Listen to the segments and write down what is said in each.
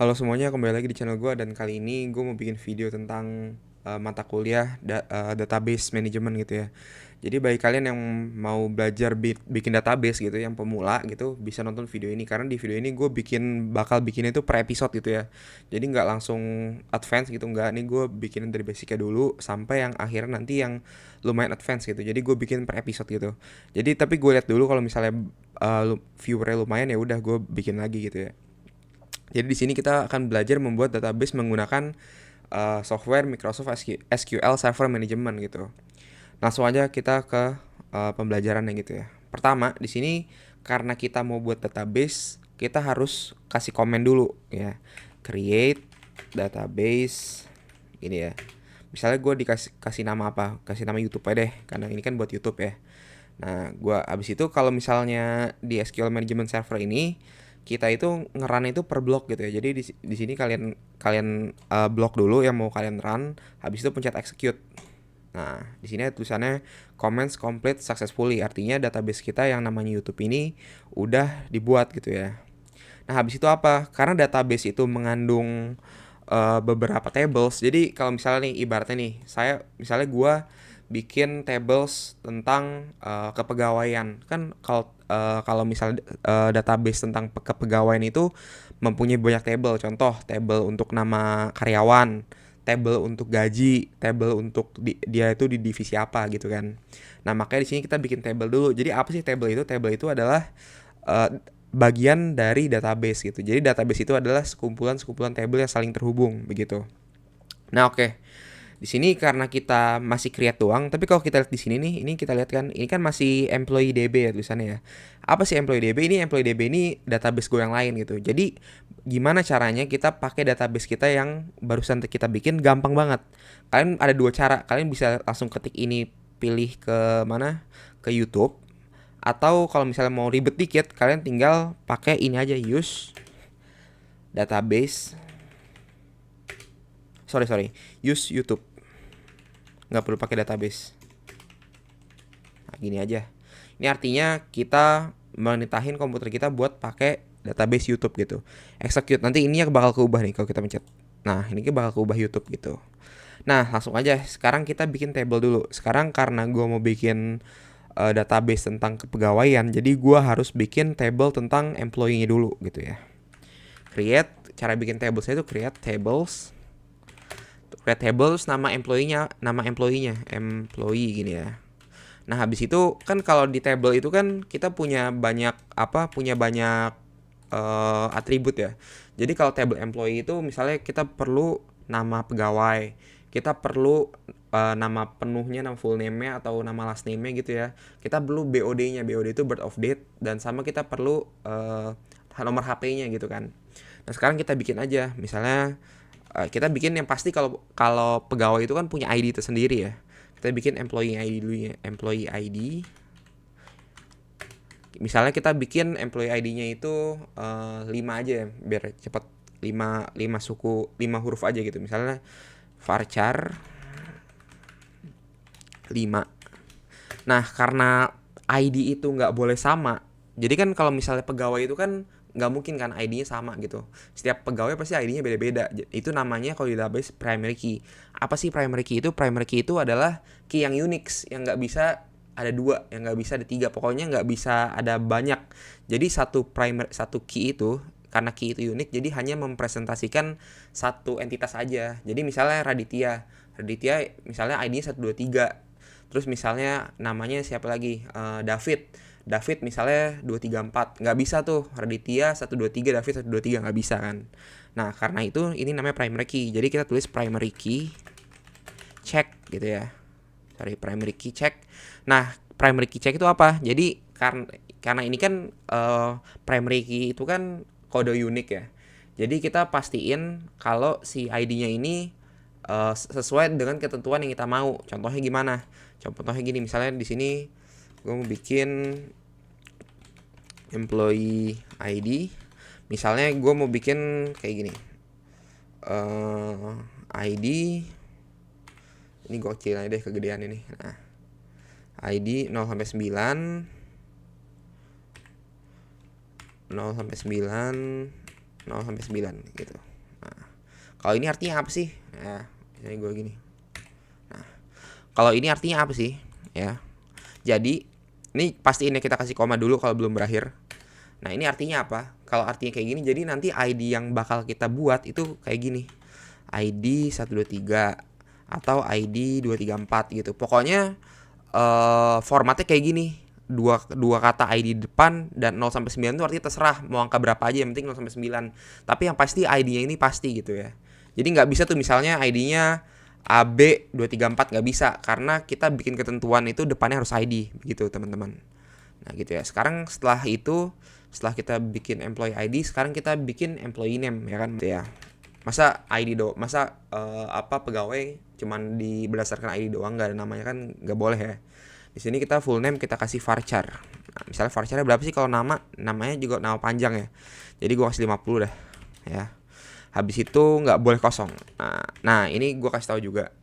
Halo semuanya, kembali lagi di channel gue dan kali ini gue mau bikin video tentang mata kuliah database management gitu ya. Jadi bagi kalian yang mau belajar bikin database gitu, yang pemula gitu, bisa nonton video ini karena di video ini gue bakal bikin itu per episode gitu ya. Jadi nggak langsung advance gitu, nggak. Nih gue bikin dari basicnya dulu sampai yang akhirnya nanti yang lumayan advance gitu. Jadi gue bikin per episode gitu. Jadi tapi gue lihat dulu kalau misalnya viewernya lumayan ya udah gue bikin lagi gitu ya. Jadi di sini kita akan belajar membuat database menggunakan software Microsoft SQL Server Management gitu. Langsung aja kita ke pembelajarannya gitu ya. Pertama, di sini karena kita mau buat database, kita harus kasih komen dulu ya. Create database ini ya. Misalnya gue kasih nama apa? Kasih nama YouTube aja deh, karena ini kan buat YouTube ya. Nah, gua abis itu kalau misalnya di SQL Management Server ini kita itu nge-run itu per blok gitu ya. Jadi di sini kalian kalian blok dulu yang mau kalian run, habis itu pencet execute. Nah, di sini ada tulisannya comments complete successfully. Artinya database kita yang namanya YouTube ini udah dibuat gitu ya. Nah, habis itu apa? Karena database itu mengandung beberapa tables. Jadi kalau misalnya nih ibaratnya nih, saya misalnya gua bikin tables tentang kepegawaian. Kan kalau misalnya database tentang kepegawaian itu mempunyai banyak table. Contoh, table untuk nama karyawan, table untuk gaji, table untuk dia itu di divisi apa gitu kan. Nah, makanya di sini kita bikin table dulu. Jadi apa sih table itu? Table itu adalah uh, bagian dari database gitu. Jadi database itu adalah sekumpulan-sekumpulan table yang saling terhubung begitu. Nah, oke. Di sini karena kita masih create doang, tapi kalau kita lihat di sini nih, ini kita lihat kan, ini kan masih employee DB ya tulisannya ya. Apa sih employee DB? Ini employee DB ini database gue yang lain gitu. Jadi gimana caranya kita pakai database kita yang barusan kita bikin gampang banget. Kalian ada dua cara. Kalian bisa langsung ketik ini, pilih ke mana? Ke YouTube, atau kalau misalnya mau ribet dikit, kalian tinggal pakai ini aja, use database. Sorry, use YouTube. Nggak perlu pakai database. Nah, gini aja. Ini artinya kita menitahin komputer kita buat pakai database YouTube gitu. Execute. Nanti ini bakal keubah nih kalau kita pencet. Nah, ini bakal keubah YouTube gitu. Nah, langsung aja. Sekarang kita bikin table dulu. Sekarang karena gue mau bikin database tentang kepegawaian, jadi gue harus bikin table tentang employee-nya dulu gitu ya. Create, cara bikin tablesnya itu create tables, nama employee gini ya. Nah, habis itu kan kalau di table itu kan kita punya banyak atribut ya. Jadi kalau table employee itu misalnya kita perlu nama pegawai, kita perlu nama penuhnya, nama full name-nya atau nama last name-nya gitu ya. Kita perlu BOD-nya, BOD itu birth of date, dan sama kita perlu nomor HP-nya gitu kan. Nah, sekarang kita bikin aja, misalnya kita bikin yang pasti kalau kalau pegawai itu kan punya ID tersendiri ya. Kita bikin employee ID dulu ya, employee ID. Misalnya kita bikin employee ID-nya itu 5 aja ya, biar cepat. 5 huruf aja gitu. Misalnya varchar 5. Nah, karena ID itu nggak boleh sama. Jadi kan kalau misalnya pegawai itu kan nggak mungkin kan ID-nya sama gitu. Setiap pegawai pasti ID-nya beda-beda. Itu namanya kalau di database primary key. Apa sih primary key itu? Primary key itu adalah key yang Unix, yang nggak bisa ada dua, yang nggak bisa ada tiga. Pokoknya nggak bisa ada banyak. Jadi satu key itu, karena key itu unik, jadi hanya mempresentasikan satu entitas aja. Jadi misalnya Raditya misalnya ID-nya 123. Terus misalnya namanya siapa lagi? David misalnya 234. Nggak bisa tuh Raditya 123, David 123, nggak bisa kan. Nah, karena itu ini namanya primary key. Jadi kita tulis primary key check gitu ya. Primary key check. Nah, primary key check itu apa? Jadi karena ini kan primary key itu kan kode unik ya. Jadi kita pastiin kalau si ID-nya ini sesuai dengan ketentuan yang kita mau. Contohnya gimana? Contohnya gini, misalnya di sini gue mau bikin employee ID. Misalnya gue mau bikin kayak gini. ID ini gue kecilin aja deh, kegedean ini. Nah, ID 0 sampai 9, 0 sampai 9, 0 sampai 9 gitu. Kalau ini artinya apa sih? Nah, misalnya gue gini. Nah, kalau ini artinya apa sih? Ya. Jadi, ini pastiin ya kita kasih koma dulu kalau belum berakhir. Nah, ini artinya apa? Kalau artinya kayak gini, jadi nanti ID yang bakal kita buat itu kayak gini. ID 123 atau ID 234 gitu. Pokoknya formatnya kayak gini. Dua kata ID depan dan 0 sampai 9 itu artinya terserah mau angka berapa aja, yang penting 0 sampai 9. Tapi yang pasti ID-nya ini pasti gitu ya. Jadi nggak bisa tuh misalnya ID-nya AB234, nggak bisa karena kita bikin ketentuan itu depannya harus ID begitu teman-teman. Nah gitu ya. Sekarang setelah itu, setelah kita bikin employee ID, sekarang kita bikin employee name ya kan gitu ya. Masa ID masa pegawai cuman berdasarkan ID doang, nggak ada namanya kan nggak boleh ya. Di sini kita full name kita kasih varchar. Nah, misalnya varcharnya berapa sih kalau namanya juga nama panjang ya. Jadi gua kasih 50 dah ya. Habis itu nggak boleh kosong. Nah ini gua kasih tahu juga.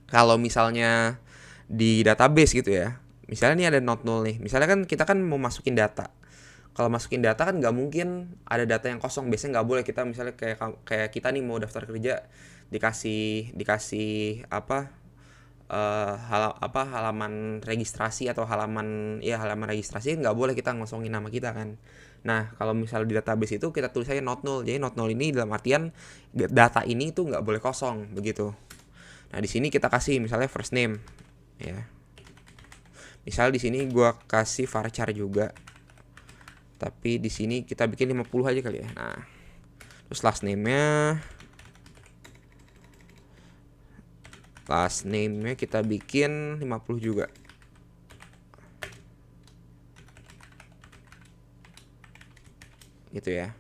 Kalau misalnya di database gitu ya. Misalnya ini ada not null nih. Misalnya kan kita kan mau masukin data. Kalau masukin data kan nggak mungkin ada data yang kosong. Biasanya nggak boleh. Kita misalnya kayak kita nih mau daftar kerja, dikasih halaman registrasi atau halaman registrasi, nggak boleh kita ngosongin nama kita kan. Nah kalau misalnya di database itu kita tulis aja not null. Jadi not null ini dalam artian data ini tuh nggak boleh kosong begitu. Nah di sini kita kasih misalnya first name ya. Misal di sini gua kasih varchar juga. Tapi di sini kita bikin 50 aja kali ya. Nah, terus last name-nya kita bikin 50 juga. Gitu ya.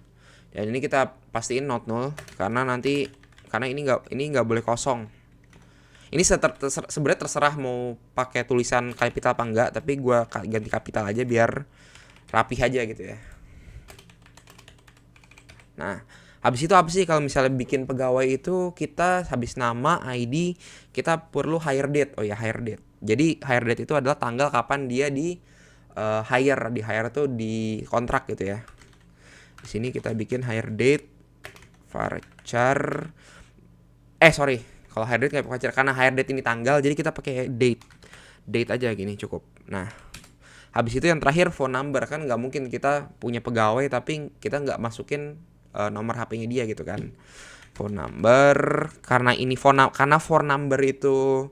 Dan ini kita pastiin not null karena ini nggak boleh kosong. Ini sebenarnya terserah mau pakai tulisan kapital apa enggak, tapi gua ganti kapital aja biar rapih aja gitu ya. Nah, habis itu apa sih kalau misalnya bikin pegawai itu kita habis nama, ID, kita perlu hire date. Oh ya, hire date. Jadi hire date itu adalah tanggal kapan dia di hire tuh di kontrak gitu ya. Di sini kita bikin hire date varchar. Kalau hire date nggak pakai varchar karena hire date ini tanggal, jadi kita pakai date aja gini cukup. Nah, habis itu yang terakhir phone number. Kan nggak mungkin kita punya pegawai tapi kita nggak masukin nomor HP-nya dia gitu kan. Phone number, karena phone number itu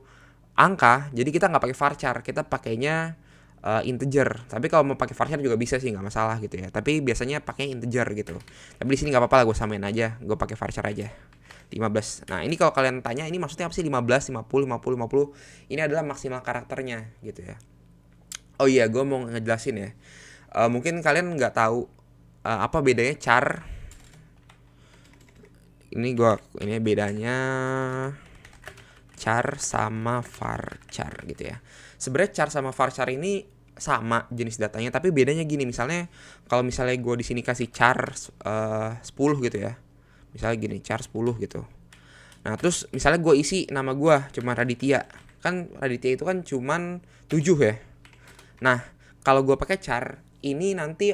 angka, jadi kita nggak pakai varchar, kita pakainya integer. Tapi kalau mau pakai varchar juga bisa sih, nggak masalah gitu ya. Tapi biasanya pakai integer gitu. Tapi di sini nggak apa-apa lah, gue samain aja, gue pakai varchar aja. 15. Nah ini kalau kalian tanya ini maksudnya apa sih 15, 50, 50, 50. Ini adalah maksimal karakternya gitu ya. Oh iya, gue mau ngejelasin ya. Mungkin kalian nggak tahu apa bedanya char. Ini bedanya char sama varchar gitu ya. Sebenarnya char sama varchar ini sama jenis datanya, tapi bedanya gini. Misalnya kalau misalnya gue di sini kasih char 10 gitu ya. Misalnya gini, char 10 gitu. Nah, terus misalnya gue isi nama gue cuma Raditya. Kan Raditya itu kan cuman 7 ya. Nah, kalau gue pakai char, ini nanti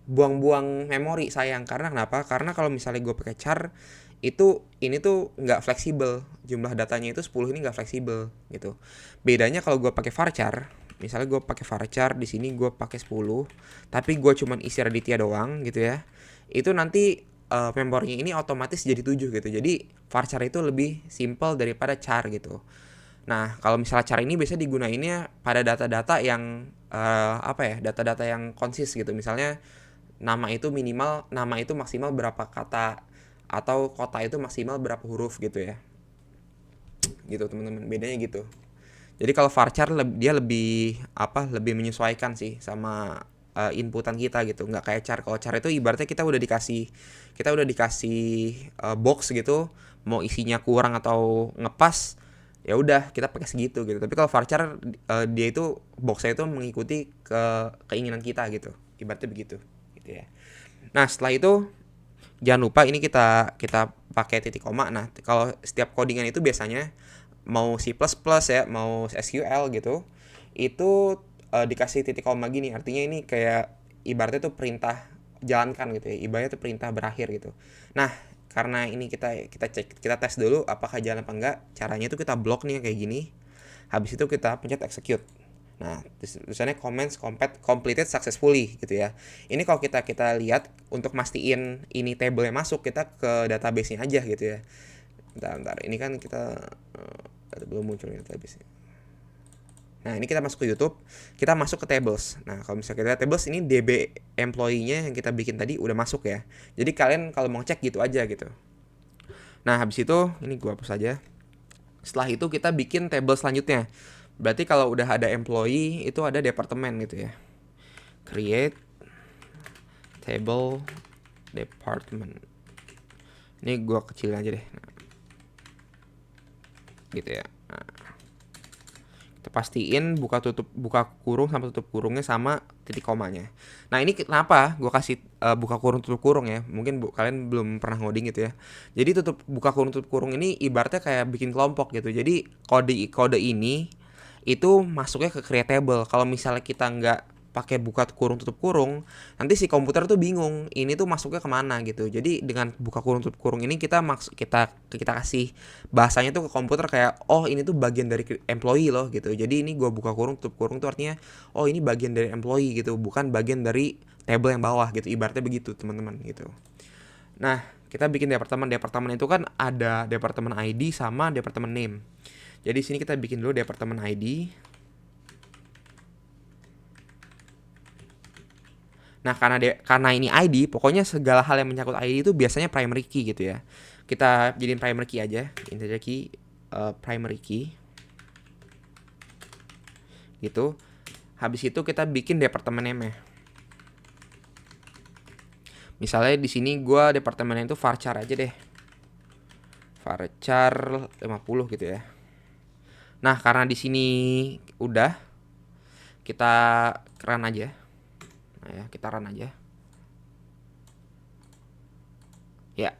buang-buang memori sayang. Karena kenapa? Karena kalau misalnya gue pakai char, ini tuh nggak fleksibel. Jumlah datanya itu 10 ini nggak fleksibel gitu. Bedanya kalau gue pakai varchar, misalnya gue pakai varchar di sini gue pakai 10, tapi gue cuman isi Raditya doang gitu ya. Itu nanti memorinya ini otomatis jadi 7 gitu. Jadi varchar itu lebih simple daripada char gitu. Nah, kalau misalnya cara ini biasanya digunainnya pada data-data yang data-data yang konsis gitu. Misalnya nama itu maksimal berapa kata, atau kota itu maksimal berapa huruf gitu ya. Gitu teman-teman, bedanya gitu. Jadi kalau varchar dia lebih menyesuaikan sih sama inputan kita gitu. Nggak kayak char. Kalau char itu ibaratnya kita udah dikasih box gitu, mau isinya kurang atau ngepas, ya udah kita pakai segitu gitu. Tapi kalau varchar dia itu boxnya itu mengikuti keinginan kita gitu, ibaratnya begitu gitu ya. Nah setelah itu jangan lupa ini kita pakai titik koma. Nah kalau setiap codingan itu biasanya mau C++ ya, mau SQL gitu, itu dikasih titik koma gini. Artinya ini kayak ibaratnya tuh perintah jalankan gitu ya, ibaratnya tuh perintah berakhir gitu. Nah karena ini kita tes dulu apakah jalan apa enggak. Caranya itu kita blok nih kayak gini. Habis itu kita pencet execute. Nah, tulisannya comments completed successfully gitu ya. Ini kalau kita lihat untuk mastiin ini table yang masuk, kita ke database-nya aja gitu ya. Bentar. Ini kan kita belum muncul database-nya. Nah, ini kita masuk ke YouTube, kita masuk ke tables. Nah, kalau misalnya kita lihat tables, ini DB employee-nya yang kita bikin tadi udah masuk ya. Jadi kalian kalau mau cek gitu aja gitu. Nah, habis itu ini gua hapus aja. Setelah itu kita bikin table selanjutnya. Berarti kalau udah ada employee, itu ada departemen gitu ya. Create table department. Ini gua kecilin aja deh. Nah, gitu ya. Nah, kita pastiin buka kurung sama tutup kurungnya sama titik komanya. Nah, ini kenapa gua kasih buka kurung tutup kurung ya? Mungkin kalian belum pernah ngoding gitu ya. Jadi buka kurung tutup kurung ini ibaratnya kayak bikin kelompok gitu. Jadi kode ini itu masuknya ke creatable. Kalau misalnya kita nggak pakai buka kurung tutup kurung, nanti si komputer tuh bingung ini tuh masuknya kemana gitu. Jadi dengan buka kurung tutup kurung ini kita kasih bahasanya tuh ke komputer kayak, oh ini tuh bagian dari employee loh gitu. Jadi ini gua buka kurung tutup kurung tuh artinya, oh ini bagian dari employee gitu, bukan bagian dari table yang bawah gitu. Ibaratnya begitu teman-teman gitu. Nah, kita bikin departemen itu kan ada departemen ID sama departemen name. Jadi sini kita bikin dulu departemen ID. Nah, karena ini ID, pokoknya segala hal yang menyangkut ID itu biasanya primary key gitu ya. Kita jadiin primary key aja, integer key, primary key. Gitu. Habis itu kita bikin departemen name-nya. Misalnya di sini gua departemennya itu varchar aja deh. Varchar 50 gitu ya. Nah, karena di sini udah kita run aja. Nah, ya, kita run aja. Ya,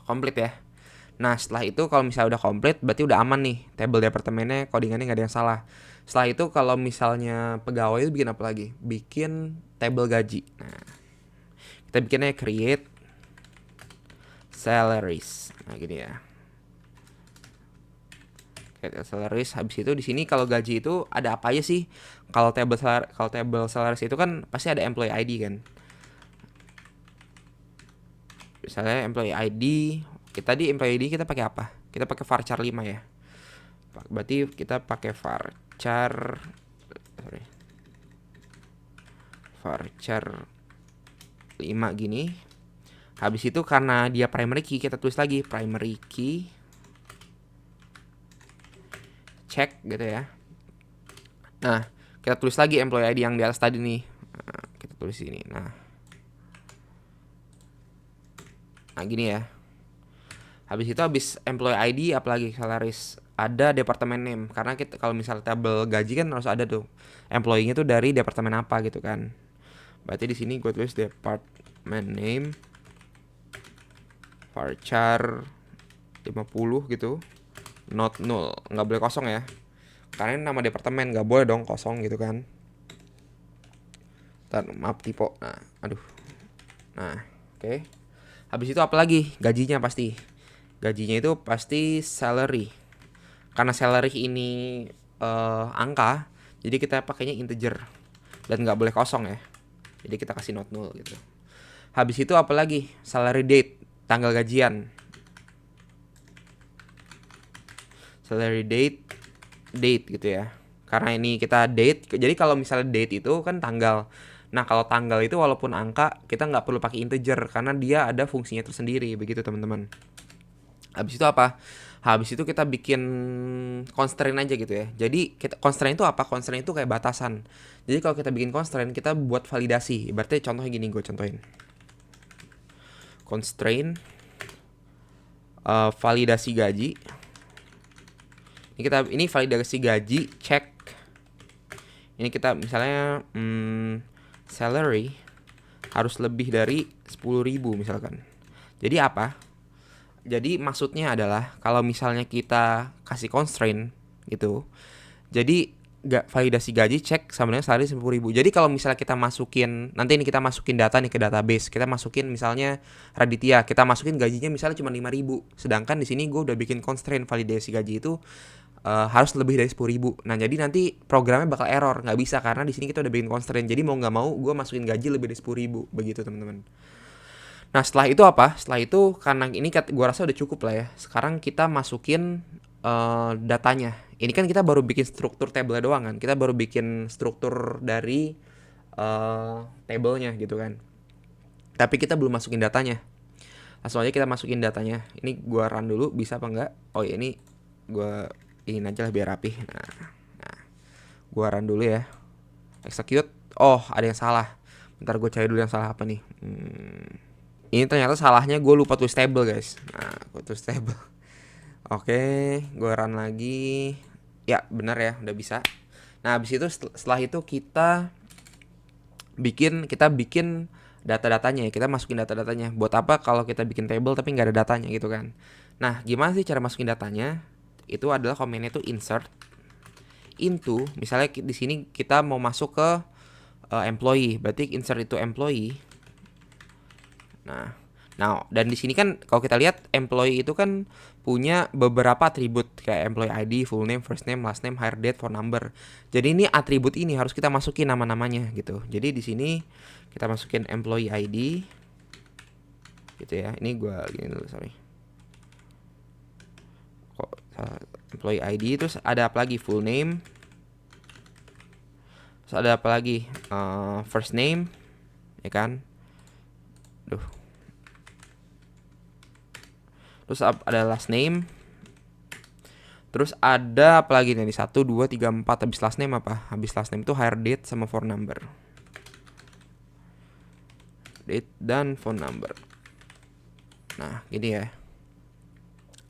komplit ya. Nah, setelah itu kalau misalnya udah komplit, berarti udah aman nih. Table departemennya, codingannya nggak ada yang salah. Setelah itu kalau misalnya pegawai itu bikin apa lagi? Bikin table gaji. Nah, kita bikinnya create salaries. Nah, gini ya. Salaries. Habis itu di sini kalau gaji itu ada apa aja sih? Kalau table salaries itu kan pasti ada employee ID kan. Misalnya employee ID, kita di employee ID kita pakai apa? Kita pakai varchar 5 ya. Berarti kita pakai varchar 5 gini. Habis itu karena dia primary key, kita tulis lagi primary key check gitu ya. Nah, kita tulis lagi employee ID yang di atas tadi nih. Nah, kita tulis ini. Nah, gini ya. Habis itu employee ID apalagi salaries, ada departemen name. Karena kita kalau misalnya tabel gaji kan harus ada tuh employee-nya tuh dari departemen apa gitu kan. Berarti di sini gue tulis department name varchar 50 gitu. Not null, nggak boleh kosong ya. Karena ini nama departemen, nggak boleh dong kosong gitu kan. Maaf typo. Nah, aduh. Nah, oke. Habis itu apa lagi? Gajinya pasti. Gajinya itu pasti salary. Karena salary ini angka, jadi kita pakainya integer dan nggak boleh kosong ya. Jadi kita kasih not null gitu. Habis itu apa lagi? Salary date, tanggal gajian. Salary date gitu ya. Karena ini kita date, jadi kalau misalnya date itu kan tanggal. Nah, kalau tanggal itu walaupun angka, kita nggak perlu pakai integer karena dia ada fungsinya tersendiri, begitu teman-teman. Habis itu apa? Habis itu kita bikin constraint aja gitu ya. Jadi constraint itu apa? Constraint itu kayak batasan. Jadi kalau kita bikin constraint, kita buat validasi. Berarti contohnya gini, gue contohin. Constraint validasi gaji. Ini validasi gaji cek. Ini kita misalnya salary harus lebih dari 10.000 misalkan. Jadi apa? Jadi maksudnya adalah kalau misalnya kita kasih constraint gitu. Jadi validasi gaji cek sama dengan salary 10.000. Jadi kalau misalnya kita masukin, nanti ini kita masukin data nih ke database, kita masukin misalnya Raditya, kita masukin gajinya misalnya cuma 5.000, sedangkan di sini gue udah bikin constraint validasi gaji itu harus lebih dari 10.000. Nah jadi nanti programnya bakal error, nggak bisa karena di sini kita udah bikin constraint. Jadi mau nggak mau gue masukin gaji lebih dari 10.000 begitu teman-teman. Nah setelah itu apa? Setelah itu karena ini gue rasa udah cukup lah ya. Sekarang kita masukin datanya. Ini kan kita baru bikin struktur table doang kan. Kita baru bikin struktur dari tablenya gitu kan. Tapi kita belum masukin datanya. Langsung aja kita masukin datanya. Ini gue run dulu bisa apa enggak? Oh ya ini gue ingin aja lah biar rapi. Nah gue run dulu ya. Execute. Oh ada yang salah. Bentar gue cari dulu yang salah apa nih. Ini ternyata salahnya gue lupa tulis table guys. Nah gue tulis table. Oke, gue run lagi. Ya benar ya, udah bisa. Nah habis itu setelah itu kita bikin data-datanya ya. Kita masukin data-datanya. Buat apa kalau kita bikin table tapi nggak ada datanya gitu kan. Nah gimana sih cara masukin datanya? Itu adalah komennya itu insert into. Misalnya di sini kita mau masuk ke employee, berarti insert itu employee. Nah, dan di sini kan kalau kita lihat employee itu kan punya beberapa atribut kayak employee ID, full name, first name, last name, hire date, phone number. Jadi ini atribut ini harus kita masukin nama-namanya gitu. Jadi di sini kita masukin employee ID gitu ya. Ini gua gini dulu, sorry. Kok employee ID, terus ada apa lagi? Full name. Terus ada apa lagi? First name, ya kan? Terus ada last name. Terus ada apa lagi nih? 1, 2, 3, 4. Habis last name apa? Habis last name itu hire date sama phone number. Date dan phone number. Nah gini ya.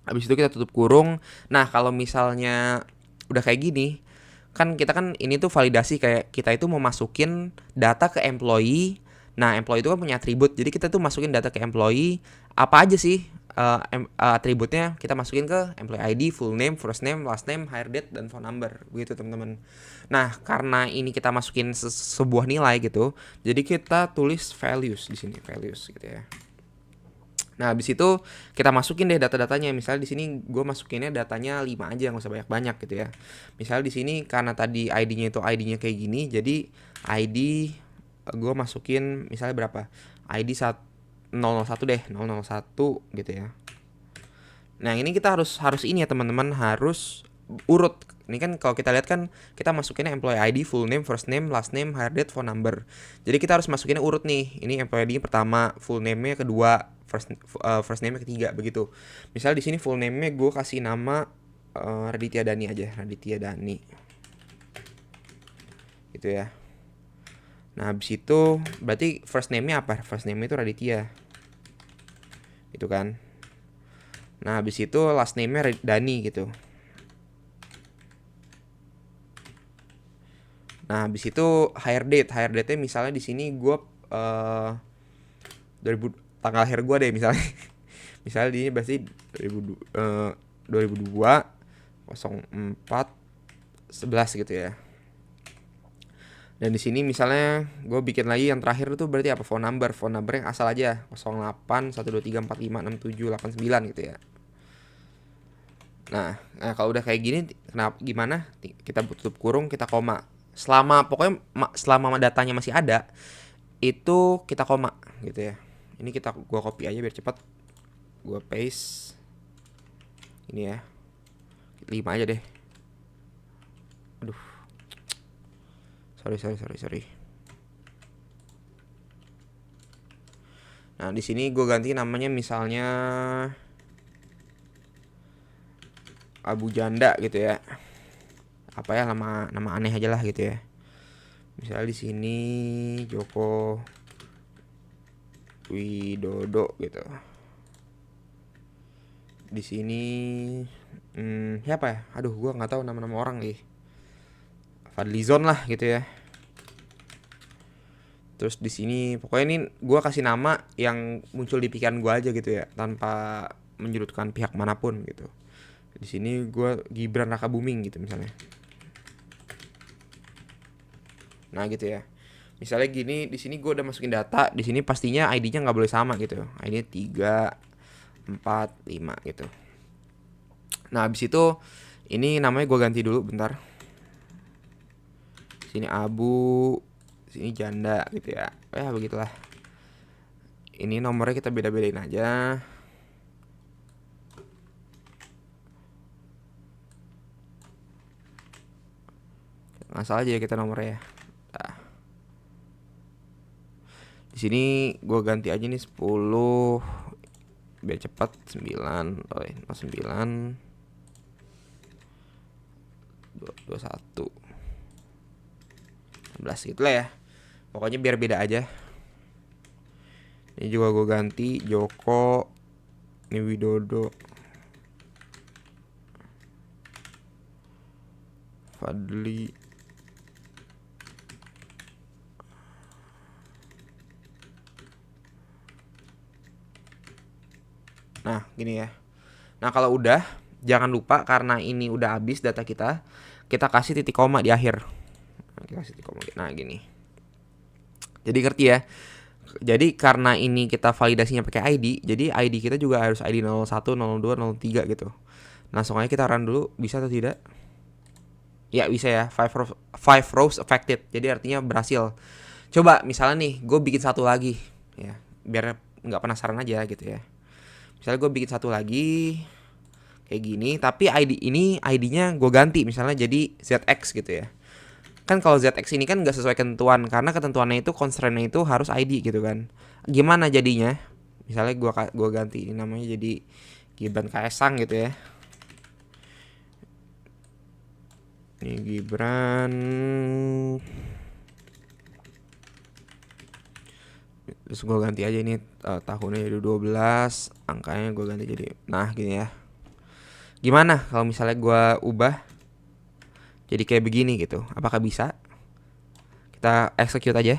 Habis itu kita tutup kurung. Nah kalau misalnya udah kayak gini, kan kita kan ini tuh validasi kayak kita itu mau masukin data ke employee. Nah employee itu kan punya atribut. Jadi kita tuh masukin data ke employee. Apa aja sih atributnya kita masukin ke employee ID, full name, first name, last name, hire date, dan phone number begitu teman-teman. Nah karena ini kita masukin sebuah nilai gitu, jadi kita tulis values di sini, values gitu ya. Nah habis itu kita masukin deh data-datanya. Misalnya di sini gue masukinnya datanya 5 aja, nggak usah banyak-banyak gitu ya. Misalnya di sini karena tadi ID-nya kayak gini, jadi ID gue masukin misalnya berapa? ID 001 deh, 001 gitu ya. Nah ini kita harus ini ya teman-teman, harus urut. Ini kan kalau kita lihat kan kita masukinnya employee ID, full name, first name, last name, hire date, phone number. Jadi kita harus masukinnya urut nih. Ini employee ID pertama, full name-nya kedua, first name-nya ketiga begitu. Misal di sini full name-nya gue kasih nama Raditya Dani aja, Raditya Dani. Gitu ya. Nah habis itu berarti first name-nya apa? First name-nya itu Raditya. Gitu kan. Nah habis itu last name-nya Dani gitu. Nah habis itu hire date-nya misalnya di sini gue 2000 tanggal lahir gue deh misalnya. Misalnya di ini berarti 2002 04 11 gitu ya. Dan di sini misalnya gue bikin lagi yang terakhir itu berarti apa? Phone number yang asal aja 08 123456789 gitu ya. Nah kalau udah kayak gini gimana? Kita tutup kurung, kita koma. Selama datanya masih ada, itu kita koma gitu ya. Ini gue copy aja biar cepat. Gue paste. Ini ya. 5 aja deh. Aduh. Sorry. Nah, di sini gue ganti namanya misalnya Abu Janda gitu ya. Apa ya, nama aneh aja lah gitu ya. Misalnya di sini Joko Widodo gitu. Di sini siapa ya? Aduh, gue nggak tahu nama-nama orang nih. Fadlizon lah gitu ya. Terus di sini pokoknya ini gue kasih nama yang muncul di pikiran gue aja gitu ya, tanpa menyudutkan pihak manapun gitu. Di sini gue Gibran Rakabuming gitu misalnya. Nah gitu ya. Misalnya gini, di sini gue udah masukin data, di sini pastinya ID-nya nggak boleh sama gitu. ID-nya 3, 4, 5 gitu. Nah habis itu ini namanya gue ganti dulu bentar. Sini abu, sini janda gitu ya. Ya begitulah. Ini nomornya kita beda-bedain aja. Nggak salah aja kita nomornya ya. Nah, di sini gue ganti aja nih 10 biar cepat. 9, 9 21 11 gitu lah ya. Pokoknya biar beda aja. Ini juga gue ganti Joko, ini Widodo, Fadli. Nah gini ya. Nah kalau udah, jangan lupa karena ini udah habis data kita kasih titik koma di akhir. Nah, kita kasih titik koma. Nah gini. Jadi ngerti ya. Jadi karena ini kita validasinya pakai ID, jadi ID kita juga harus ID 01, 02, 03 gitu. Langsung aja kita run dulu, bisa atau tidak? Ya bisa ya, 5 rows affected. Jadi artinya berhasil. Coba misalnya nih, gue bikin satu lagi ya, biar nggak penasaran aja gitu ya. Misalnya gue bikin satu lagi kayak gini, tapi ID-nya gue ganti misalnya jadi ZX gitu ya. Kan kalau ZX ini kan nggak sesuai ketentuan, karena ketentuannya itu constraint-nya itu harus ID gitu kan. Gimana jadinya? Misalnya gua ganti ini namanya jadi Gibran Kaesang gitu ya. Ini Gibran, terus gue ganti aja ini tahunnya jadi 12, angkanya gue ganti jadi, nah gini ya. Gimana kalau misalnya gue ubah jadi kayak begini gitu, apakah bisa? Kita execute aja.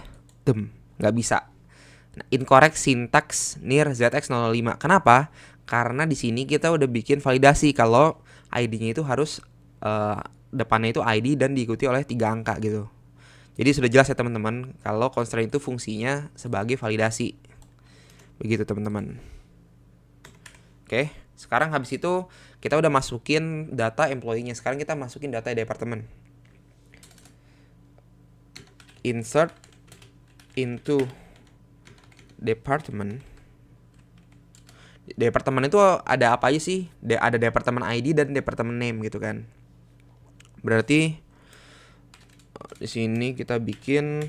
Nggak bisa. Nah, incorrect syntax near ZX05. Kenapa? Karena di sini kita udah bikin validasi kalau ID-nya itu harus depannya itu ID dan diikuti oleh 3 angka gitu. Jadi sudah jelas ya teman-teman kalau constraint itu fungsinya sebagai validasi. Begitu teman-teman. Oke, sekarang habis itu kita udah masukin data employee-nya. Sekarang kita masukin data departemen. Insert into department. Departemen itu ada apa aja sih? Ada departemen ID dan departemen name gitu kan. Berarti di sini kita bikin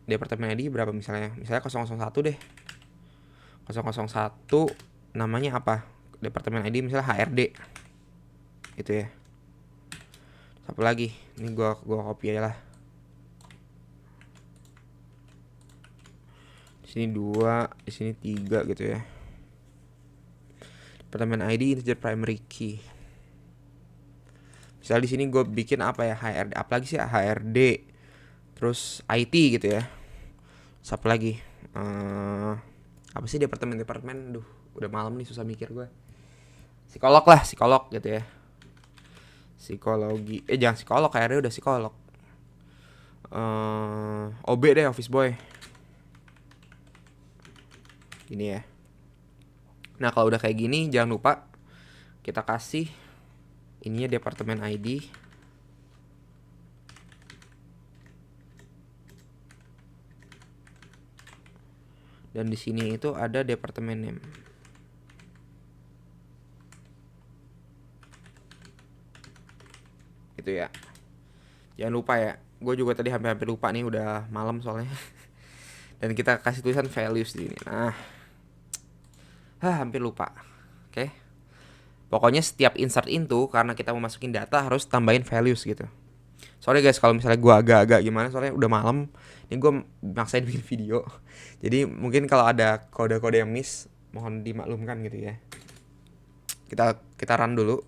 departemen ID berapa misalnya? Misalnya 001 deh. 001 namanya apa? Departemen ID misalnya HRD. Gitu ya. Satu lagi. Ini gua copy aja lah. Di sini 2, di sini 3 gitu ya. Departemen ID integer primary key. Misal di sini gue bikin apa ya, HRD, apalagi sih HRD, terus IT gitu ya. Siapa lagi? Apa sih departemen? Duh, udah malam nih susah mikir gue. Psikolog lah, psikolog gitu ya. Psikologi, jangan psikolog, HRD udah psikolog. OB deh, office boy. Gini ya. Nah kalau udah kayak gini jangan lupa kita kasih ininya departemen ID. Dan di sini itu ada departemen name. Gitu ya. Jangan lupa ya. Gue juga tadi hampir lupa nih, udah malam soalnya. Dan kita kasih tulisan values di sini. Nah. Hampir lupa. Oke. Pokoknya setiap insert into karena kita mau masukin data harus tambahin values gitu. Sorry guys kalau misalnya gue agak-agak gimana, soalnya udah malam. Ini gue maksain bikin video. Jadi mungkin kalau ada kode-kode yang miss mohon dimaklumkan gitu ya. Kita run dulu.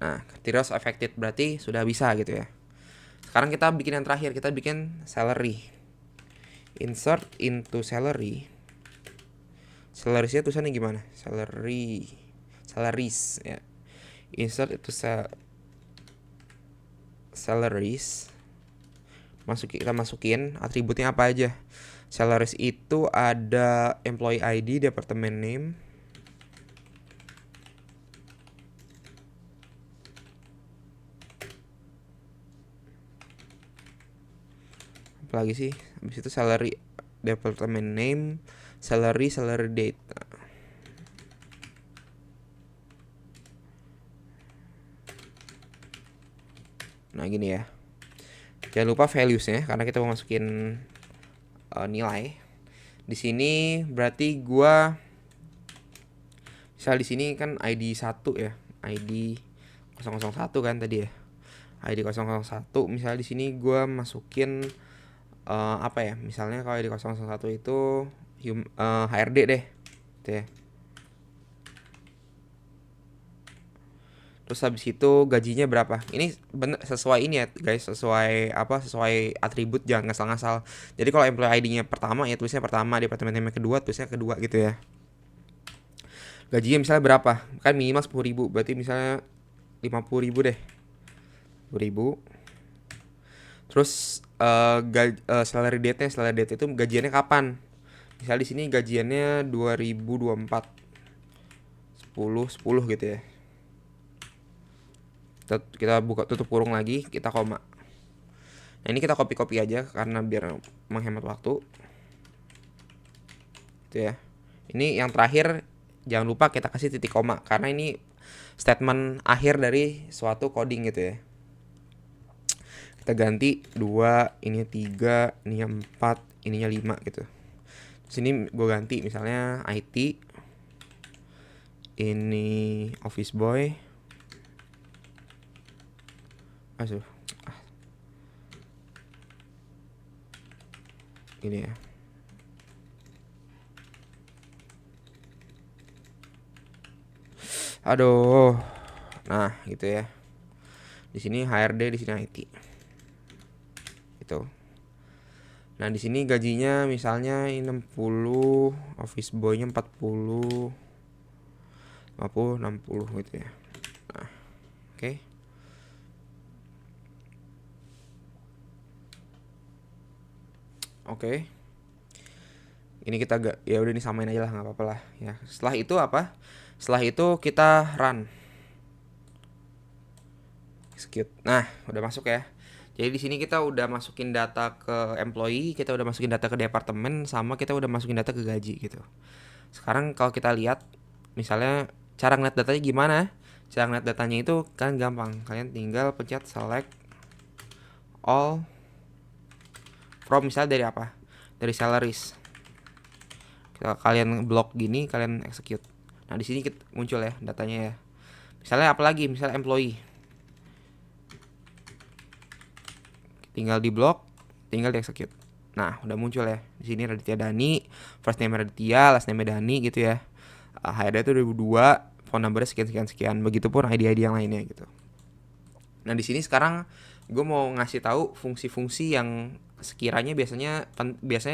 Nah, tiros affected berarti sudah bisa gitu ya. Sekarang kita bikin yang terakhir, kita bikin salary. Insert into salary. Salaries-nya tulisannya gimana? Salaries ya. Insert itu salaries, kita masukin atributnya apa aja. Salaries itu ada employee ID, department name, apalagi sih, habis itu salary, department name, salary date. Nah gini ya, jangan lupa values-nya karena kita mau masukin nilai. Di sini berarti gua misal di sini kan ID 1 ya, ID 001 kan tadi ya. ID 001 misal di sini gua masukin apa ya? Misalnya kalau ID 001 itu HRD deh. Gitu ya. Terus habis itu gajinya berapa? Ini bener sesuai ini ya guys, sesuai apa? Sesuai atribut, jangan ngasal-ngasal. Jadi kalau employee ID-nya pertama ya tulisnya pertama, departemen name kedua tulisnya kedua gitu ya. Gajinya misalnya berapa? Kan minimal 10.000, berarti misalnya 50.000 deh. 10.000. Terus salary date itu gajiannya kapan? Misal di sini gajiannya 2024 10 gitu ya. Kita buka tutup kurung lagi, kita koma. Nah ini kita copy aja karena biar menghemat waktu. Itu ya. Ini yang terakhir jangan lupa kita kasih titik koma karena ini statement akhir dari suatu coding gitu ya. Kita ganti 2, ininya 3, ininya 4, ininya 5 gitu. Sini gue ganti misalnya IT, ini office boy, ini ya. Aduh. Nah, gitu ya. Di sini HRD, di sini IT. Itu. Nah, di sini gajinya misalnya 60, office boy-nya 40, 50, 60 gitu ya. Nah, oke. Oke. Ini kita ya udah disamain aja lah, nggak apa-apa lah ya. Setelah itu apa? Setelah itu kita run. Execute. Nah, udah masuk ya. Jadi di sini kita udah masukin data ke employee, kita udah masukin data ke departemen, sama kita udah masukin data ke gaji gitu. Sekarang kalau kita lihat, misalnya cara ngeliat datanya gimana? Cara ngeliat datanya itu kan gampang. Kalian tinggal pencet select all from, misalnya dari apa? Dari salaries. Kalian blok gini, kalian execute. Nah di sini muncul ya datanya ya. Misalnya apalagi, misalnya employee. Tinggal di blok, tinggal di execute. Nah udah muncul ya. Di sini Raditya Dani, first name Raditya, last name Dani gitu ya. HRD itu 2002, phone numbernya sekian. Begitupun ID-ID yang lainnya gitu. Nah di sini sekarang gue mau ngasih tahu fungsi-fungsi yang sekiranya biasanya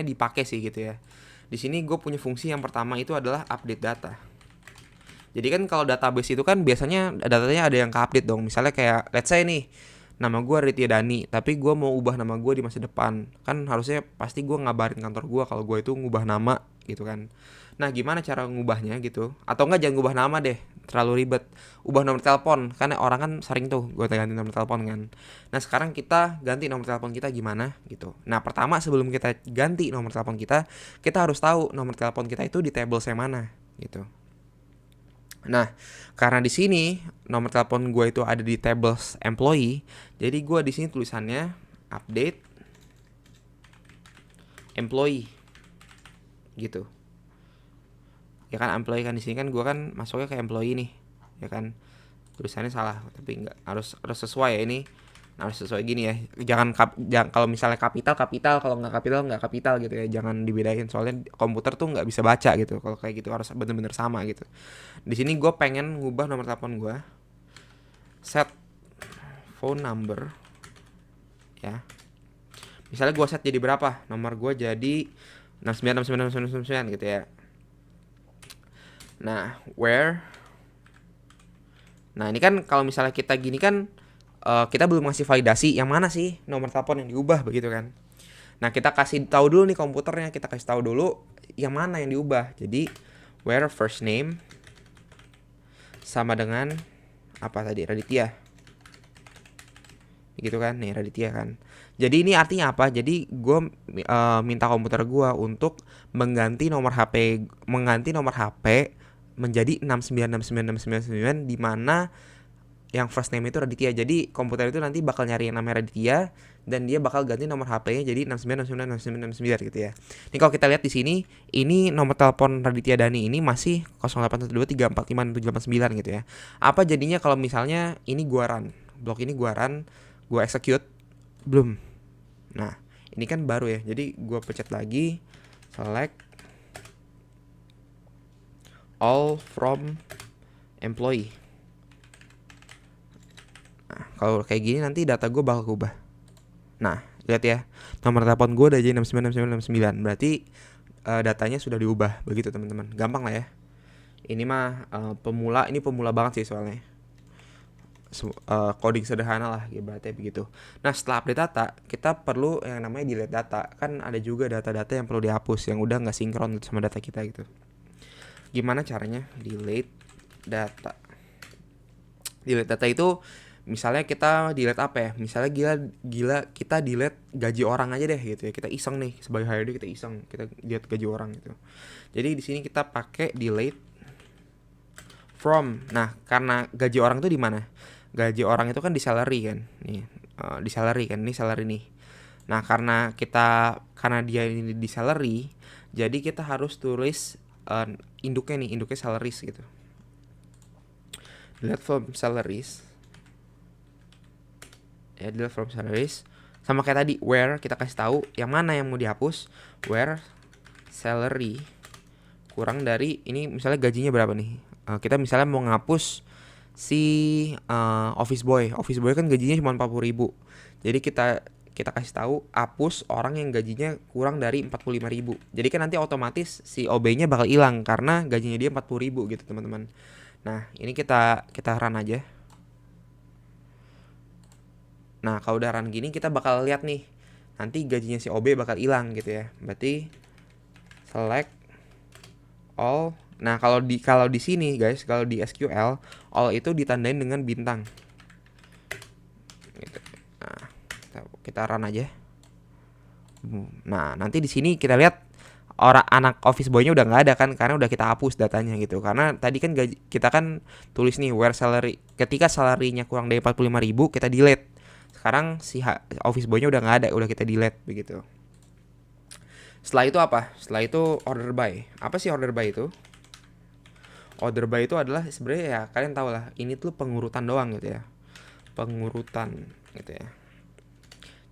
dipakai sih gitu ya. Di sini gue punya fungsi yang pertama itu adalah update data. Jadi kan kalau database itu kan biasanya datanya ada yang ke-update dong. Misalnya kayak let's say nih, nama gue Ritya Dani, tapi gue mau ubah nama gue di masa depan. Kan harusnya pasti gue ngabarin kantor gue kalau gue itu ngubah nama gitu kan. Nah gimana cara ngubahnya gitu? Atau enggak jangan ngubah nama deh, terlalu ribet. Ubah nomor telepon, karena orang kan sering tuh gue ganti nomor telepon kan. Nah sekarang kita ganti nomor telepon kita gimana gitu. Nah pertama sebelum kita ganti nomor telepon kita harus tahu nomor telepon kita itu di table yang mana gitu. Nah, karena di sini nomor telepon gue itu ada di tables employee, jadi gue di sini tulisannya update employee gitu. Ya kan employee kan di sini kan gue kan masuknya ke employee nih, ya kan. Tulisannya salah, tapi enggak harus sesuai ya ini. Harus sesuai gini ya. Jangan kalau misalnya kapital, kalau nggak kapital gitu ya. Jangan dibedain soalnya komputer tuh nggak bisa baca gitu. Kalau kayak gitu harus bener-bener sama gitu. Di sini gue pengen ngubah nomor telepon gue. Set phone number ya. Misalnya gue set jadi berapa? Nomor gue jadi 696969 gitu ya. Nah, where? Nah, ini kan kalau misalnya kita gini kan kita belum ngasih validasi yang mana sih nomor telepon yang diubah begitu kan. Nah, kita kasih tahu dulu nih komputernya, kita kasih tahu dulu yang mana yang diubah. Jadi where first name sama dengan apa tadi, Raditya. Gitu kan, nih Raditya kan. Jadi ini artinya apa? Jadi gue minta komputer gue untuk mengganti nomor HP menjadi 696969 di mana yang first name itu Raditya. Jadi komputer itu nanti bakal nyari yang namanya Raditya dan dia bakal ganti nomor HP-nya jadi 69696969 gitu ya. Ini kalau kita lihat di sini, ini nomor telepon Raditya Dani ini masih 0812345679 gitu ya. Apa jadinya kalau misalnya ini gua run, blok ini gua run, gua execute, belum. Nah, ini kan baru ya. Jadi gua pencet lagi, select all from employee. Nah, kalau kayak gini nanti data gue bakal ubah. Nah, lihat ya, nomor telepon gue udah jadi 696969. Berarti datanya sudah diubah. Begitu teman-teman. Gampang lah ya. Ini mah ini pemula banget sih soalnya. Coding sederhana lah ibaratnya begitu. Nah, setelah update data, kita perlu yang namanya delete data. Kan ada juga data-data yang perlu dihapus yang udah nggak sinkron sama data kita gitu. Gimana caranya delete data? Delete data itu misalnya kita delete apa ya? Misalnya gila kita delete gaji orang aja deh gitu ya. Kita iseng nih sebagai HRD, kita iseng kita delete gaji orang gitu. Jadi di sini kita pakai delete from. Nah, karena gaji orang tuh di mana? Gaji orang itu kan di salary kan. Nih, di salary kan, ini salary nih. Nah, karena dia ini di salary, jadi kita harus tulis induknya salaries gitu. Delete from salaries. Ya, delete from salaries. Sama kayak tadi, where kita kasih tahu yang mana yang mau dihapus. Where salary kurang dari ini, misalnya gajinya berapa nih? Kita misalnya mau ngapus si office boy. Office boy kan gajinya cuma 40.000. Jadi kita kasih tahu hapus orang yang gajinya kurang dari 45.000. Jadi kan nanti otomatis si OB-nya bakal hilang karena gajinya dia 40.000 gitu teman-teman. Nah, ini kita run aja. Nah, kalau udah run gini kita bakal lihat nih, nanti gajinya si OB bakal hilang gitu ya. Berarti select all. Nah, kalau di sini guys, kalau di SQL, all itu ditandain dengan bintang. Gitu. Nah, kita run aja. Nah, nanti di sini kita lihat anak office boy-nya udah nggak ada kan, karena udah kita hapus datanya gitu. Karena tadi kan kita kan tulis nih where salary, ketika salary-nya kurang dari 45.000 kita delete. Sekarang si office boy-nya udah nggak ada, udah kita delete begitu. Setelah itu apa? Setelah itu order by. Apa sih order by itu? Order by itu adalah sebenarnya ya kalian tahu lah, ini tuh pengurutan doang gitu ya. Pengurutan gitu ya.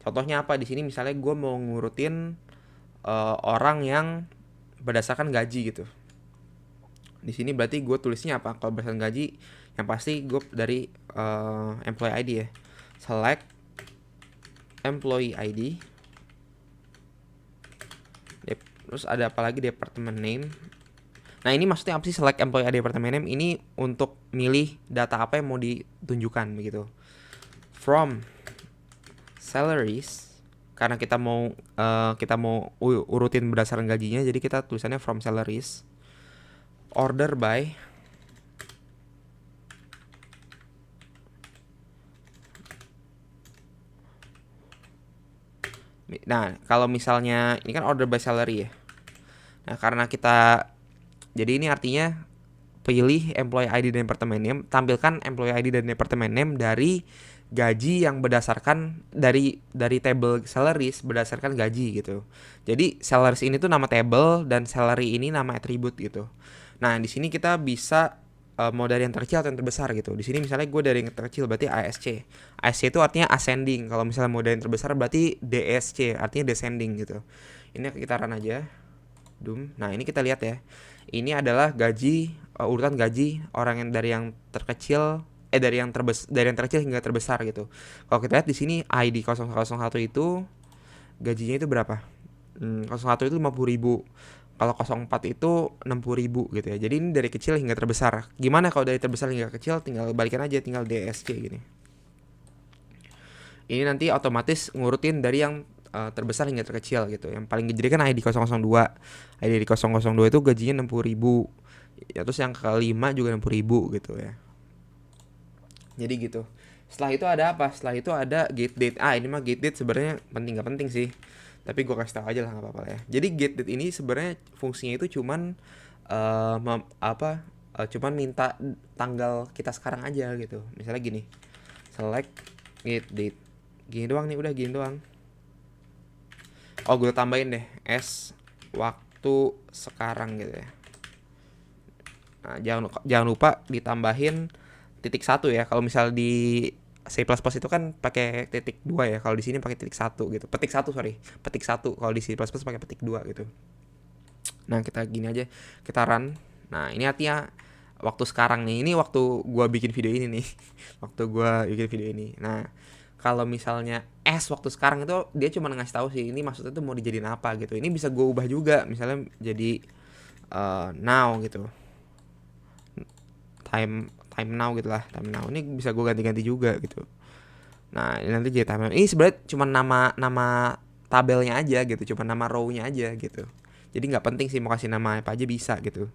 Contohnya apa di sini, misalnya gue mau ngurutin orang yang berdasarkan gaji gitu. Di sini berarti gue tulisnya apa? Kalau berdasarkan gaji, yang pasti gue dari employee ID ya. Select employee ID. Terus ada apa lagi, department name. Nah, ini maksudnya apa sih select employee ID department name? Ini untuk milih data apa yang mau ditunjukkan begitu. From salaries, karena kita mau urutin berdasarkan gajinya, jadi kita tulisannya from salaries. Order by. Nah, kalau misalnya ini kan order by salary ya. Nah, karena jadi ini artinya pilih employee ID dan department name, tampilkan employee ID dan department name dari gaji yang berdasarkan dari table salaries berdasarkan gaji gitu. Jadi salaries ini tuh nama table dan salary ini nama attribute gitu. Nah, di sini kita bisa mau dari yang terkecil atau yang terbesar gitu. Di sini misalnya gue dari yang terkecil berarti ASC. ASC itu artinya ascending. Kalau misalnya mau dari yang terbesar berarti DSC, artinya descending gitu. Ini kita run aja. Nah, ini kita lihat ya. Ini adalah gaji, urutan gaji orang yang dari yang terkecil dari yang terkecil hingga terbesar gitu. Kalau kita lihat di sini ID 001 itu gajinya itu berapa? 01 itu 50.000. Kalau 04 itu 60.000 gitu ya. Jadi ini dari kecil hingga terbesar. Gimana kalau dari terbesar hingga kecil? Tinggal balikan aja, tinggal DSC gini. ini nanti otomatis ngurutin dari yang terbesar hingga terkecil gitu. Yang paling gede kan ID 002. ID 002 itu gajinya 60.000. Ya terus yang kelima juga 60.000 gitu ya. Jadi gitu. Setelah itu ada apa? Setelah itu ada gate date. Ini mah gate date sebenarnya penting gak penting sih. Tapi gue kasih tahu aja lah, nggak apa-apa ya. Jadi gate date ini sebenarnya fungsinya itu cuman cuman minta tanggal kita sekarang aja gitu. Misalnya gini, select gate date. Gini doang nih, udah gini doang. Gue tambahin deh waktu sekarang gitu ya. Nah, jangan lupa ditambahin titik 1 ya. Kalau misal di C++ itu kan pakai titik 2 ya. Kalau di sini pakai titik 1 gitu. Petik 1, sorry. Petik 1. Kalau di C++ pakai petik 2 gitu. Nah, kita gini aja. Kita run. Nah, ini artinya waktu sekarang nih. Ini waktu gua bikin video ini nih. Waktu gua bikin video ini. Nah, kalau misalnya waktu sekarang itu dia cuma ngasih tahu sih ini maksudnya tuh mau dijadiin apa gitu. Ini bisa gue ubah juga. Misalnya jadi now gitu. Time now gitu lah, time now ini bisa gue ganti-ganti juga gitu. Nah ini nanti jadi time now ini sebenarnya cuma nama tabelnya aja gitu, cuma nama row-nya aja gitu. Jadi nggak penting sih mau kasih nama apa aja bisa gitu.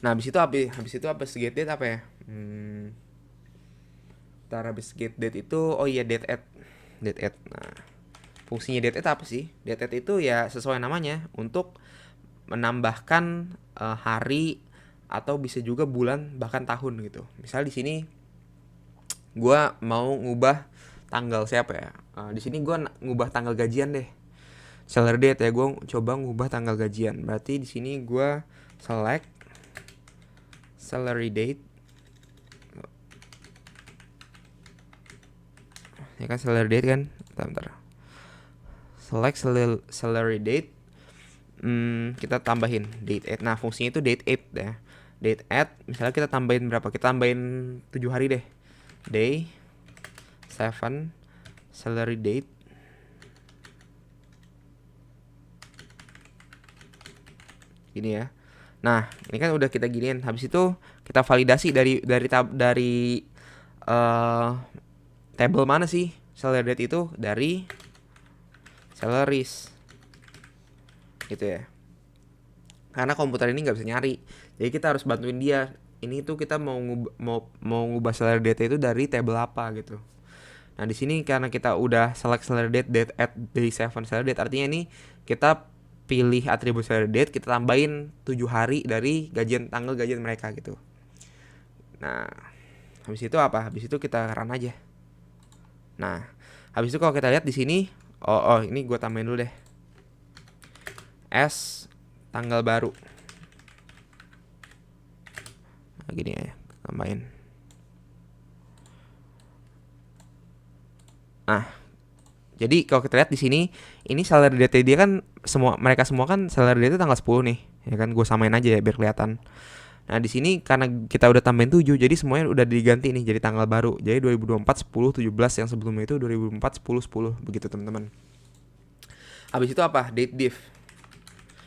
Nah habis itu apa get date apa ya? Habis get date itu date add. Nah fungsinya date add apa sih? Date add itu ya sesuai namanya untuk menambahkan hari atau bisa juga bulan bahkan tahun gitu. Misal di sini gue mau ngubah tanggal siapa ya? Di sini gue ngubah tanggal gajian deh. Salary date ya, gue coba ngubah tanggal gajian. Berarti di sini gue select salary date. Ya kan salary date kan? Bentar. Select salary date. Kita tambahin date add. Nah fungsinya itu date add ya. Date add, misalnya kita tambahin berapa? Kita tambahin 7 hari deh. Day 7 salary date. Gini ya. Nah, ini kan udah kita giniin. Habis itu kita validasi dari table mana sih salary date itu? Dari salaries. Gitu ya. Karena komputer ini nggak bisa nyari. Jadi kita harus bantuin dia. Ini tuh kita mau ngubah salary date itu dari table apa gitu. Nah, di sini karena kita udah select salary date at day 7 salary date, artinya ini kita pilih atribut salary date, kita tambahin 7 hari dari tanggal gajian mereka gitu. Nah, habis itu apa? Habis itu kita run aja. Nah, habis itu kalau kita lihat di sini, ini gue tambahin dulu deh. Tanggal baru. Nah, gini ya, tambahin. Nah, jadi kalau kita lihat di sini, ini salary date dia kan mereka semua kan salary date tanggal 10 nih, ya kan gue samain aja ya biar kelihatan. Nah, di sini karena kita udah tambahin 7, jadi semuanya udah diganti nih jadi tanggal baru. Jadi 2024 10 17 yang sebelumnya itu 2024 10 10 begitu, teman-teman. Habis itu apa? Date div.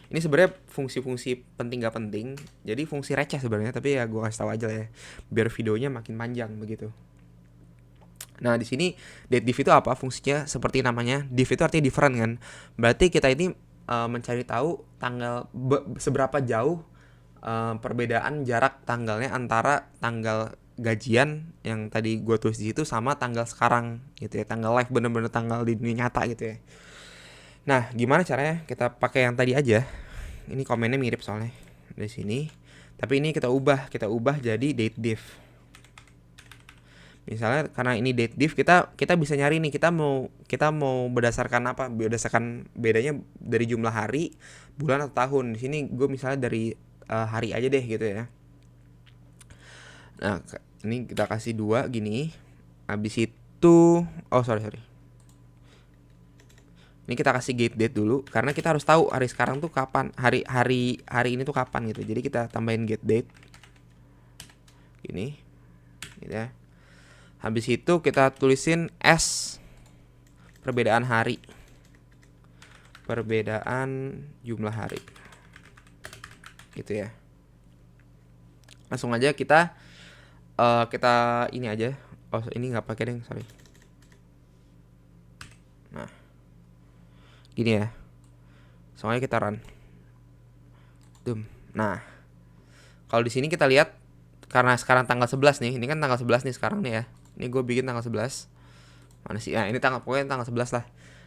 Ini sebenarnya fungsi-fungsi penting gak penting. Jadi fungsi receh sebenarnya, tapi ya gue kasih tahu aja lah ya biar videonya makin panjang begitu. Nah, di sini date div itu apa? Fungsinya seperti namanya. Div itu artinya different kan. Berarti kita ini mencari tahu tanggal seberapa jauh perbedaan jarak tanggalnya antara tanggal gajian yang tadi gue tulis di situ sama tanggal sekarang gitu ya. Tanggal live bener-bener tanggal di dunia nyata gitu ya. Nah, gimana caranya? Kita pakai yang tadi aja. Ini komennya mirip soalnya dari sini. Tapi ini kita ubah jadi date div. Misalnya karena ini date div, kita bisa nyari nih kita mau berdasarkan apa? Berdasarkan bedanya dari jumlah hari, bulan atau tahun. Di sini gue misalnya dari hari aja deh gitu ya. Nah, ini kita kasih 2 gini. Habis itu sorry. Ini kita kasih gate date dulu karena kita harus tahu hari sekarang tuh kapan, hari ini tuh kapan gitu. Jadi kita tambahin get date. Gini. Gitu ya. Habis itu kita tulisin perbedaan hari. Perbedaan jumlah hari. Gitu ya. Langsung aja kita ini aja. Ini enggak pakai deh, sorry. Gini ya. Soalnya kita run. Nah, kalau di sini kita lihat karena sekarang tanggal 11 nih. Ini kan tanggal 11 nih sekarang nih ya. Ini gue bikin tanggal 11. Mana sih? Nah, ini pokoknya tanggal 11 lah.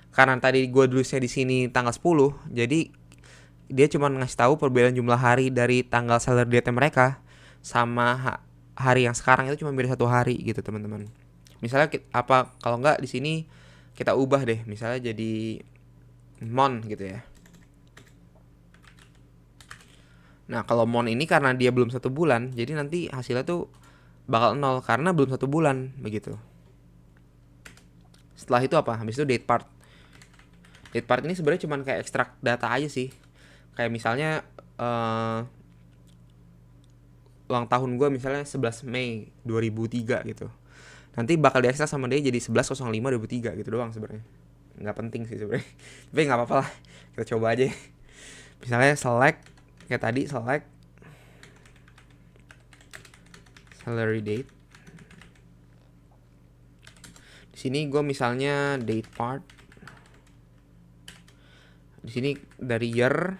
Karena tadi gue tulisnya di sini tanggal 10, jadi dia cuma ngasih tahu perbedaan jumlah hari dari tanggal salary date mereka sama hari yang sekarang itu cuma beda 1 hari gitu, teman-teman. Misalnya apa kalau nggak di sini kita ubah deh, misalnya jadi mon gitu ya. Nah, kalau mon ini karena dia belum 1 bulan, jadi nanti hasilnya tuh bakal 0 karena belum 1 bulan begitu. Setelah itu apa? Habis itu date part. Date part ini sebenarnya cuma kayak ekstrak data aja sih. Kayak misalnya ulang tahun gue misalnya 11 Mei 2003 gitu. Nanti bakal diekstrak sama dia jadi 11.05.2003 gitu doang sebenarnya. Nggak penting sih sebenarnya. Tapi nggak apa-apa lah. Kita coba aja. Misalnya select kayak tadi, select salary date. Di sini gue misalnya date part. Di sini dari year.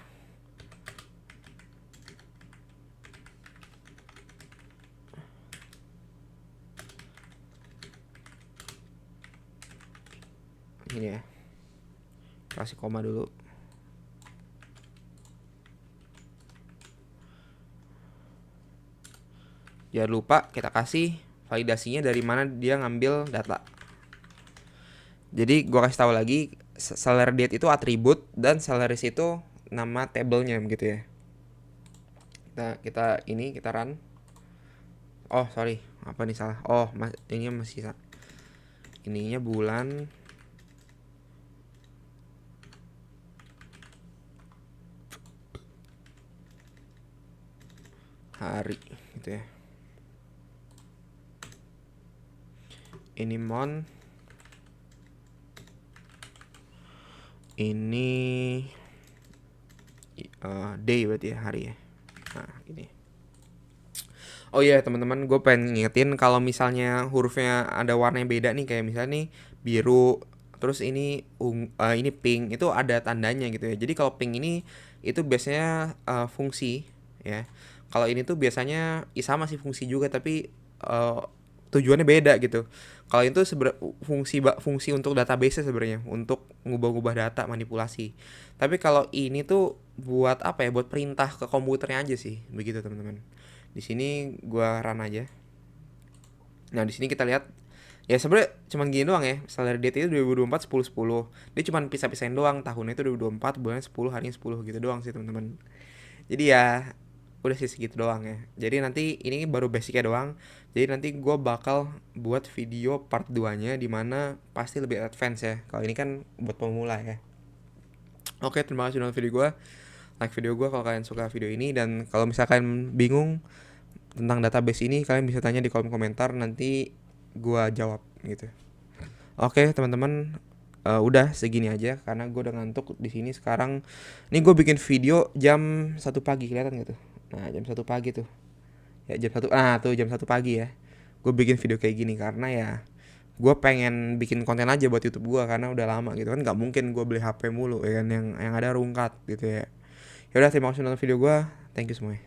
Ini ya. Kasih koma dulu. Jangan lupa kita kasih validasinya dari mana dia ngambil data. Jadi gue kasih tahu lagi, salary date itu atribut dan salaries itu nama tabelnya gitu ya. Kita run. Oh sorry, apa nih salah? Oh ini masih ininya bulan. Hari gitu ya. Ini month. Ini day berarti ya, hari ya. Nah ini. Oh iya teman-teman, gue pengen ngingetin kalau misalnya hurufnya ada warna yang beda nih, kayak misalnya nih biru, terus ini ini pink, itu ada tandanya gitu ya. Jadi kalau pink ini itu biasanya fungsi ya. Kalau ini tuh biasanya sama sih fungsi juga, tapi tujuannya beda gitu. Kalau itu fungsi untuk database sebenarnya, untuk ngubah-ngubah data, manipulasi. Tapi kalau ini tuh buat apa ya? Buat perintah ke komputernya aja sih, begitu teman-teman. Di sini gua run aja. Nah, di sini kita lihat ya sebenarnya cuman gini doang ya. Salary date itu 2024 10/10. Dia cuman pisah-pisahin doang, tahunnya itu 2024, bulannya 10, harinya 10 gitu doang sih, teman-teman. Jadi ya udah sih segitu doang ya. Jadi nanti ini baru basicnya doang. Jadi nanti gue bakal buat video part 2-nya dimana pasti lebih advance ya. Kalau ini kan buat pemula ya. Oke, terima kasih udah nonton video gue. Like video gue kalau kalian suka video ini. Dan kalau misalkan bingung tentang database ini, kalian bisa tanya di kolom komentar, nanti gue jawab gitu. Oke teman-teman, udah segini aja karena gue udah ngantuk di sini sekarang. Ini gue bikin video jam 1 pagi, kelihatan gitu. Nah jam 1 pagi tuh. Ya jam 1, tuh jam 1 pagi ya. Gue bikin video kayak gini karena ya gue pengen bikin konten aja buat YouTube gue, karena udah lama gitu kan, nggak mungkin gue beli HP mulu ya kan, yang ada rungkat gitu ya. Ya udah, terima kasih nonton video gue, thank you semuanya.